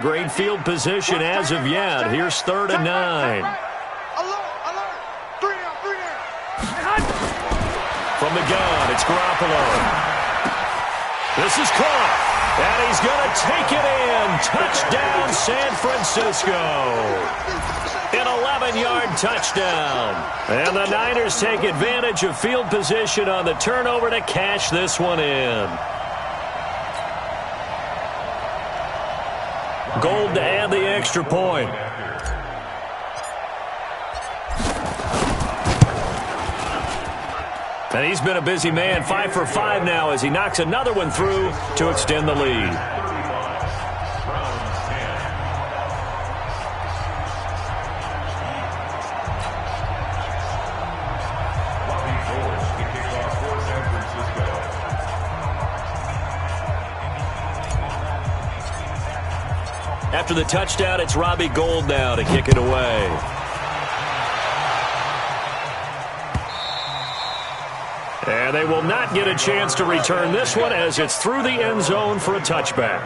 Great field position as of yet. Here's 3rd and 9. From the gun, it's Garoppolo. This is caught, and he's going to take it in. Touchdown, San Francisco. An 11-yard touchdown. And the Niners take advantage of field position on the turnover to cash this one in. Gold to add the extra point. And he's been a busy man, 5 for 5 now as he knocks another one through to extend the lead. After the touchdown, it's Robbie Gould now to kick it away. And they will not get a chance to return this one as it's through the end zone for a touchback.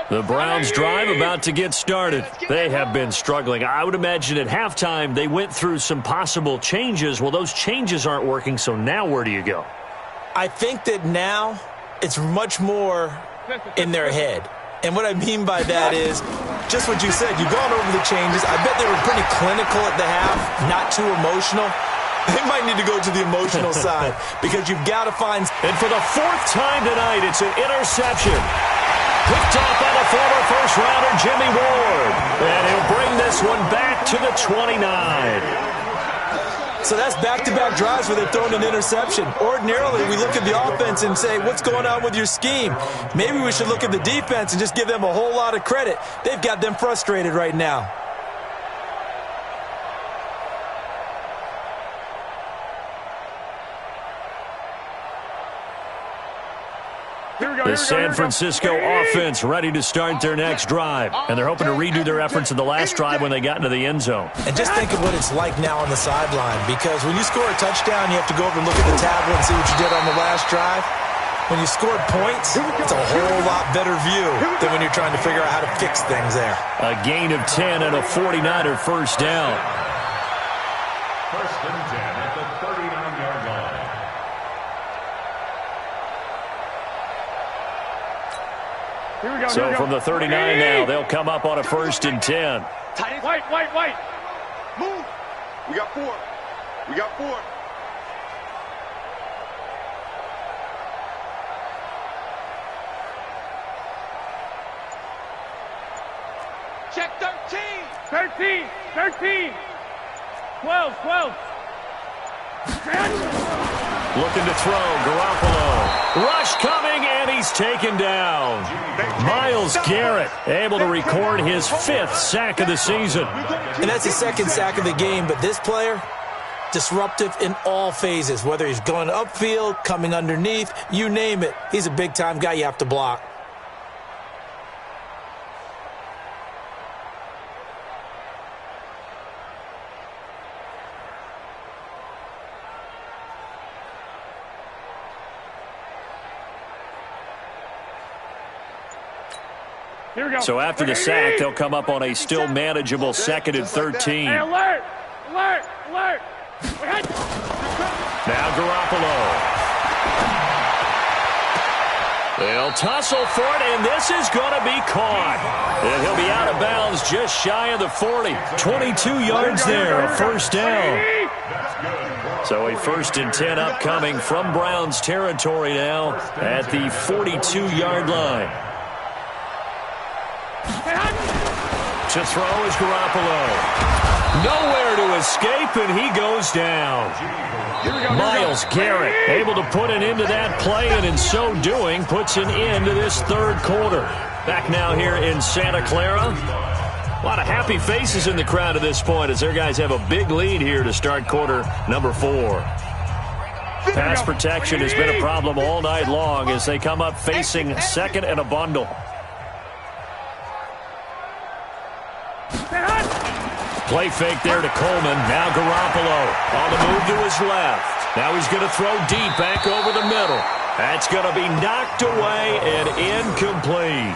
The Browns drive about to get started. They have been struggling. I would imagine at halftime they went through some possible changes. Well, those changes aren't working, so now where do you go? I think that now it's much more in their head. And what I mean by that is just what you said. You've gone over the changes. I bet they were pretty clinical at the half, not too emotional. They might need to go to the emotional side because you've got to find. And for the 4th time tonight, it's an interception. Picked off by the former first-rounder Jimmy Ward. And he'll bring this one back to the 29. So that's back-to-back drives where they've thrown an interception. Ordinarily, we look at the offense and say, what's going on with your scheme? Maybe we should look at the defense and just give them a whole lot of credit. They've got them frustrated right now. The San Francisco offense ready to start their next drive. And they're hoping to redo their efforts in the last drive when they got into the end zone. And just think of what it's like now on the sideline. Because when you score a touchdown, you have to go over and look at the tablet and see what you did on the last drive. When you scored points, it's a whole lot better view than when you're trying to figure out how to fix things there. A gain of 10 and a 49er first down. First and 10 at the 39-yard line. So from the 39 now, they'll come up on a 1st and 10. White. Move. We got 4. Check 13. 12. Looking to throw, Garoppolo. Rush coming, and he's taken down. Myles Garrett able to record his 5th sack of the season. And that's his 2nd sack of the game, but this player, disruptive in all phases, whether he's going upfield, coming underneath, you name it. He's a big-time guy you have to block. So after the sack, they'll come up on a still manageable 2nd and 13. Hey, alert! Now Garoppolo. They'll tussle for it, and this is going to be caught. And he'll be out of bounds just shy of the 40. 22 yards there, a first down. So a 1st and 10 upcoming from Browns territory now at the 42-yard line. To throw is Garoppolo. Nowhere to escape, and he goes down. Myles Garrett able to put an end to that play, and in so doing, puts an end to this 3rd quarter. Back now here in Santa Clara. A lot of happy faces in the crowd at this point as their guys have a big lead here to start quarter number 4. Pass protection has been a problem all night long as they come up facing 2nd and a bundle. Play fake there to Coleman. Now Garoppolo on the move to his left. Now he's going to throw deep back over the middle. That's going to be knocked away and incomplete.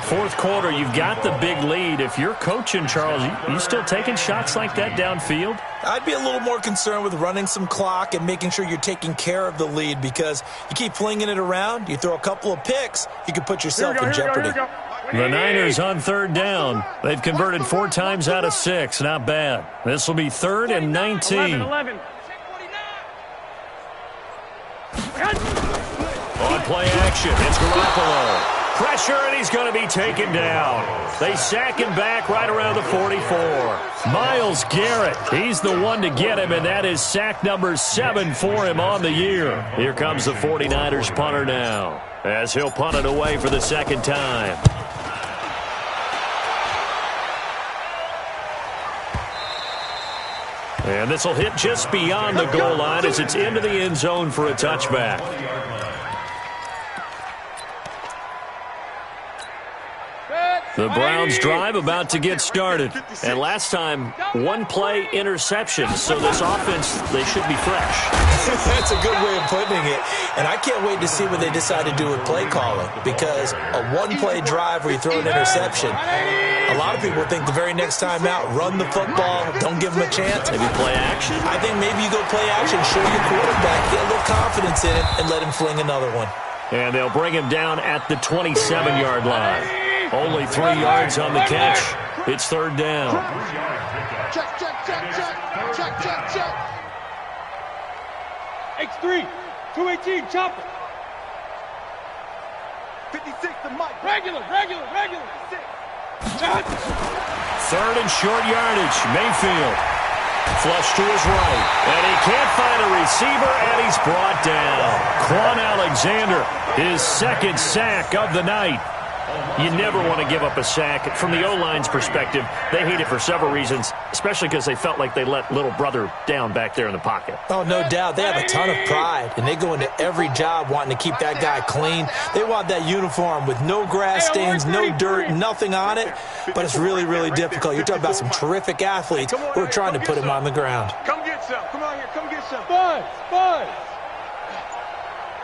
Fourth quarter, you've got the big lead. If you're coaching, Charles, you still taking shots like that downfield? I'd be a little more concerned with running some clock and making sure you're taking care of the lead, because you keep flinging it around, you throw a couple of picks, you could put yourself in jeopardy. The Niners on third down. They've converted 4 times out of 6. Not bad. This will be 3rd and 19. 11. On play action, it's Garoppolo. Pressure, and he's going to be taken down. They sack him back right around the 44. Myles Garrett, he's the one to get him, and that is sack number 7 for him on the year. Here comes the 49ers punter now, as he'll punt it away for the second time. And this will hit just beyond the goal line as it's into the end zone for a touchback. The Browns drive about to get started. And last time, 1-play interception. So this offense, they should be fresh. That's a good way of putting it. And I can't wait to see what they decide to do with play calling, because a 1-play drive where you throw an interception, a lot of people think the very next time out, run the football, don't give them a chance. Maybe play action? I think maybe you go play action, show your quarterback, get a little confidence in him, and let him fling another one. And they'll bring him down at the 27-yard line. Only 3 yards on the catch. It's 3rd down. Check, check, check, check. Check, check, check. X3, 218, chopper. 56 to Mike. Regular. 3rd and short yardage. Mayfield. Flush to his right. And he can't find a receiver, and he's brought down. Quan Alexander, his 2nd sack of the night. You never want to give up a sack. From the O-line's perspective, they hate it for several reasons, especially because they felt like they let little brother down back there in the pocket. Oh, no doubt. They have a ton of pride, and they go into every job wanting to keep that guy clean. They want that uniform with no grass stains, no dirt, nothing on it, but it's really, really difficult. You're talking about some terrific athletes who are trying to put him on the ground. Come get some. Come on here. Come get some. Bud.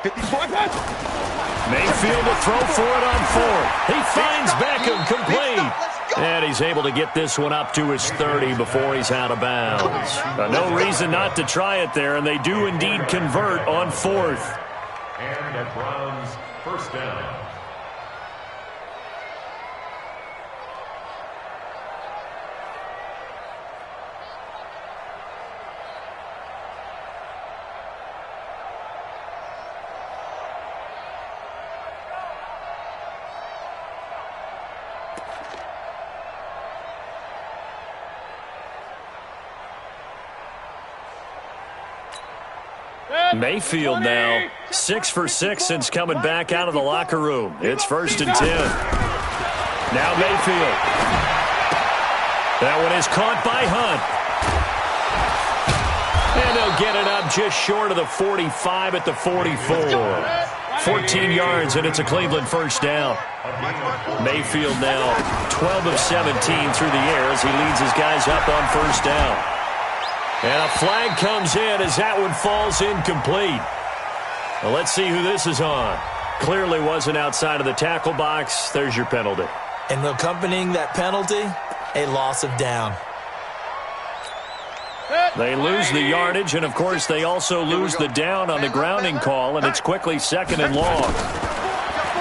54. Mayfield to throw for it on 4th. He finds Beckham complete. And he's able to get this one up to his 30 before he's out of bounds. No reason not to try it there, and they do indeed convert on 4th. And the Browns first down. Mayfield now 6 for 6 since coming back out of the locker room. It's 1st and 10. Now Mayfield. That one is caught by Hunt. And they'll get it up just short of the 45 at the 44. 14 yards, and it's a Cleveland first down. Mayfield now 12 of 17 through the air as he leads his guys up on 1st down. And a flag comes in as that one falls incomplete. Well, let's see who this is on. Clearly wasn't outside of the tackle box. There's your penalty. And accompanying that penalty, a loss of down. They lose the yardage, and, of course, they also lose the down on the grounding call, and it's quickly 2nd and long.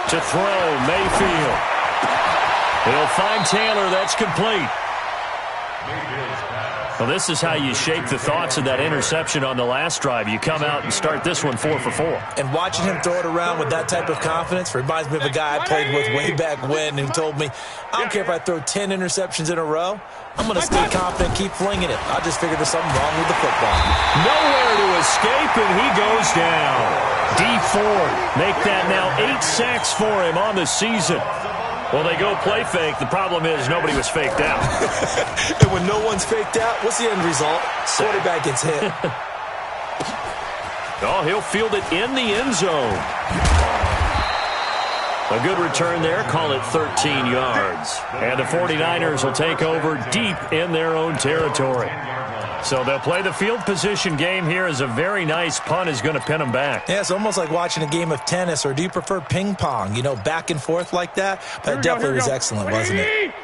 To throw, Mayfield. He'll find Taylor. That's complete. Well, this is how you shake the thoughts of that interception on the last drive. You come out and start this one 4 for 4. And watching him throw it around with that type of confidence reminds me of a guy I played with way back when who told me, I don't care if I throw 10 interceptions in a row, I'm going to stay confident, keep flinging it. I just figured there's something wrong with the football. Nowhere to escape, and he goes down. Dee Ford make that now 8 sacks for him on the season. Well, they go play fake. The problem is nobody was faked out. And when no one's faked out, what's the end result? Quarterback gets hit. Oh, he'll field it in the end zone. A good return there. Call it 13 yards. And the 49ers will take over deep in their own territory. So they'll play the field position game here as a very nice punt is going to pin them back. Yeah, it's almost like watching a game of tennis, or do you prefer ping pong? You know, back and forth like that? That definitely was excellent, wasn't it?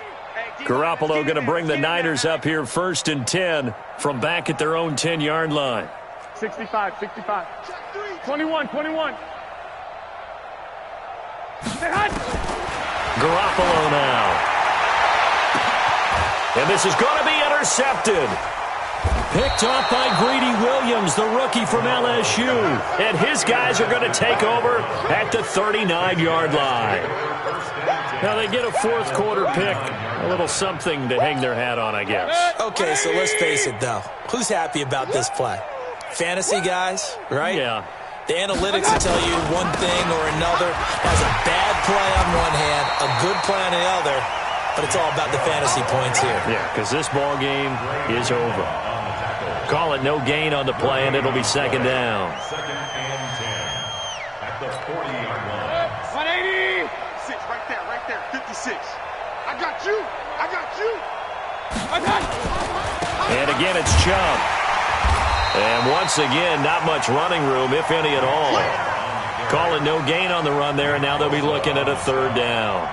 Garoppolo going to bring the Niners up here 1st and 10 from back at their own 10-yard line. 65. 21. Garoppolo now. And this is going to be intercepted. Picked off by Greedy Williams, the rookie from LSU. And his guys are going to take over at the 39-yard line. Now they get a fourth quarter pick. A little something to hang their hat on, I guess. Okay, so let's face it, though. Who's happy about this play? Fantasy guys, right? Yeah. The analytics will tell you one thing or another. Has a bad play on one hand, a good play on the other, but it's all about the fantasy points here. Yeah, because this ball game is over. Call it no gain on the play, and it'll be 2nd down. 2nd and 10 at the 40-yard line. 180. 6, right there, 56. I got you. And again, it's Chubb. And once again, not much running room, if any at all. Call it no gain on the run there, and now they'll be looking at a 3rd down.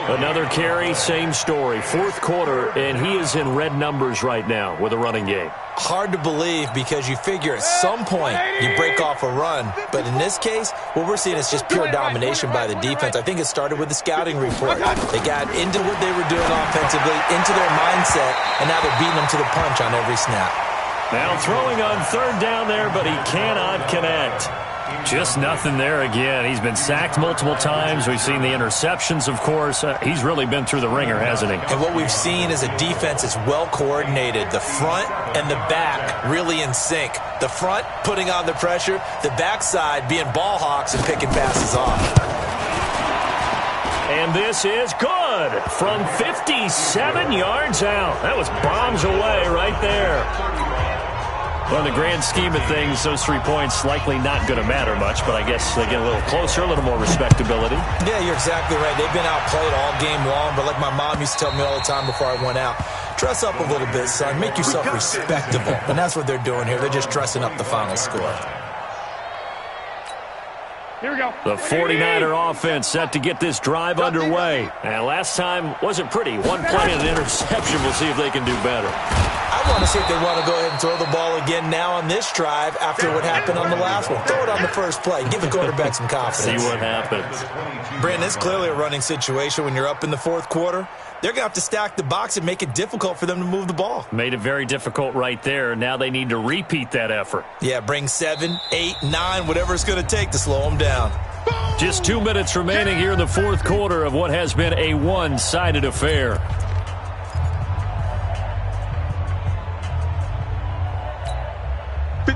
Another carry, same story. 4th quarter, and he is in red numbers right now with a running game. Hard to believe, because you figure at some point you break off a run. But in this case, what we're seeing is just pure domination by the defense. I think it started with the scouting report. They got into what they were doing offensively, into their mindset, and now they're beating them to the punch on every snap. Now throwing on 3rd down there, but he cannot connect. Just nothing there again. He's been sacked multiple times. We've seen the interceptions, of course. He's really been through the ringer, hasn't he? And what we've seen is a defense that's well coordinated. The front and the back really in sync. The front putting on the pressure, the backside being ball hawks and picking passes off. And this is good from 57 yards out. That was bombs away right there. Well, in the grand scheme of things, those 3 points likely not going to matter much, but I guess they get a little closer, a little more respectability. Yeah, you're exactly right. They've been outplayed all game long, but like my mom used to tell me all the time before I went out, dress up a little bit, son. Make yourself respectable. And that's what they're doing here. They're just dressing up the final score. Here we go. The 49er offense set to get this drive underway. And last time wasn't pretty. One play and an interception. We'll see if they can do better. I want to see if they want to go ahead and throw the ball again now on this drive after what happened on the last one. Throw it on the first play. Give the quarterback some confidence. See what happens. Brandon, it's clearly a running situation when you're up in the 4th quarter. They're going to have to stack the box and make it difficult for them to move the ball. Made it very difficult right there. Now they need to repeat that effort. Yeah, bring 7, 8, 9, whatever it's going to take to slow them down. Just 2 minutes remaining here in the 4th quarter of what has been a one-sided affair.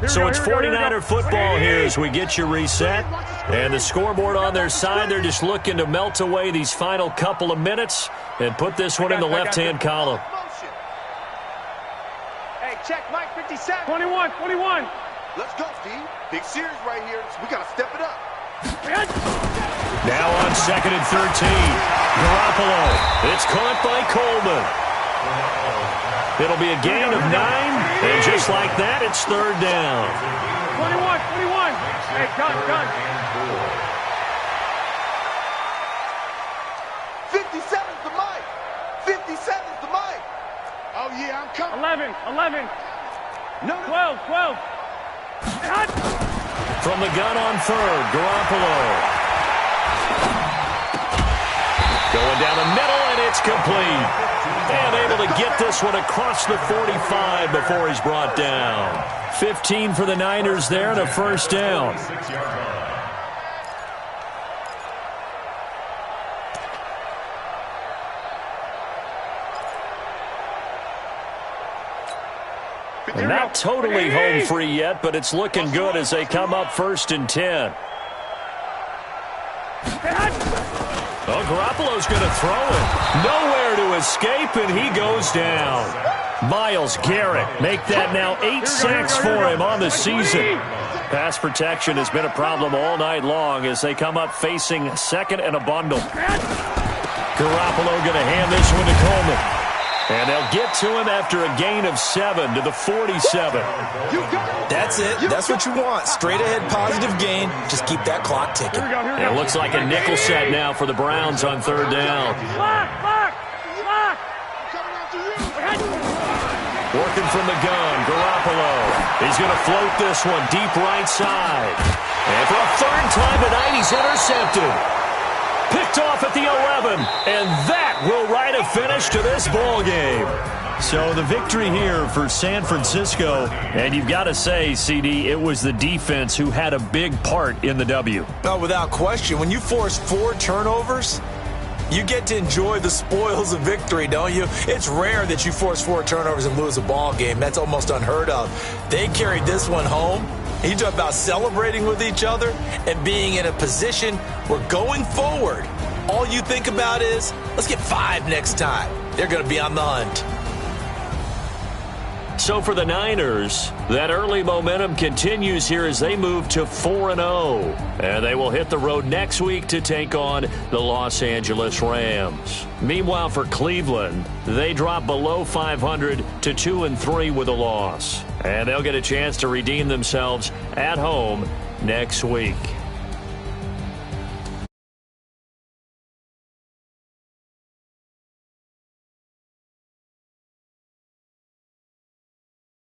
So it's 49er football here as we get you reset. And the scoreboard on their side, they're just looking to melt away these final couple of minutes and put this one in the left-hand column. Hey, check Mike 57. 21. Let's go, Steve. Big series right here. So we got to step it up. Now on 2nd and 13. Garoppolo. It's caught by Coleman. It'll be a gain of 9, and just like that, it's 3rd down. 21. Hey, gun. 57's the mic. 57's the mic. Oh, yeah, I'm coming. 11. No. 12. From the gun on 3rd, Garoppolo. Going down the middle, and it's complete. And able to get this one across the 45 before he's brought down. 15 for the Niners there and a 1st down. And not totally home free yet, but it's looking good as they come up 1st and 10. Oh, Garoppolo's going to throw it. Nowhere to escape, and he goes down. Myles Garrett make that now 8 sacks for him on the season. Pass protection has been a problem all night long as they come up facing second and a bundle. Garoppolo going to hand this one to Coleman. And they'll get to him after a gain of 7 to the 47. That's it. That's what you want. Straight ahead positive gain. Just keep that clock ticking. It looks like a nickel set now for the Browns on third down. Working from the gun, Garoppolo. He's going to float this one deep right side. And for a third time tonight, he's intercepted. Picked off at the 11, and that will write a finish to this ball game. So the victory here for San Francisco, and you've got to say, CD, it was the defense who had a big part in the W. No, without question. When you force 4 turnovers, you get to enjoy the spoils of victory, don't you? It's rare that you force 4 turnovers and lose a ball game. That's almost unheard of. They carried this one home. You talk about celebrating with each other and being in a position where going forward, all you think about is, let's get 5 next time. They're going to be on the hunt. So for the Niners, that early momentum continues here as they move to 4-0. And they will hit the road next week to take on the Los Angeles Rams. Meanwhile, for Cleveland, they drop below 500 to 2-3 with a loss. And they'll get a chance to redeem themselves at home next week.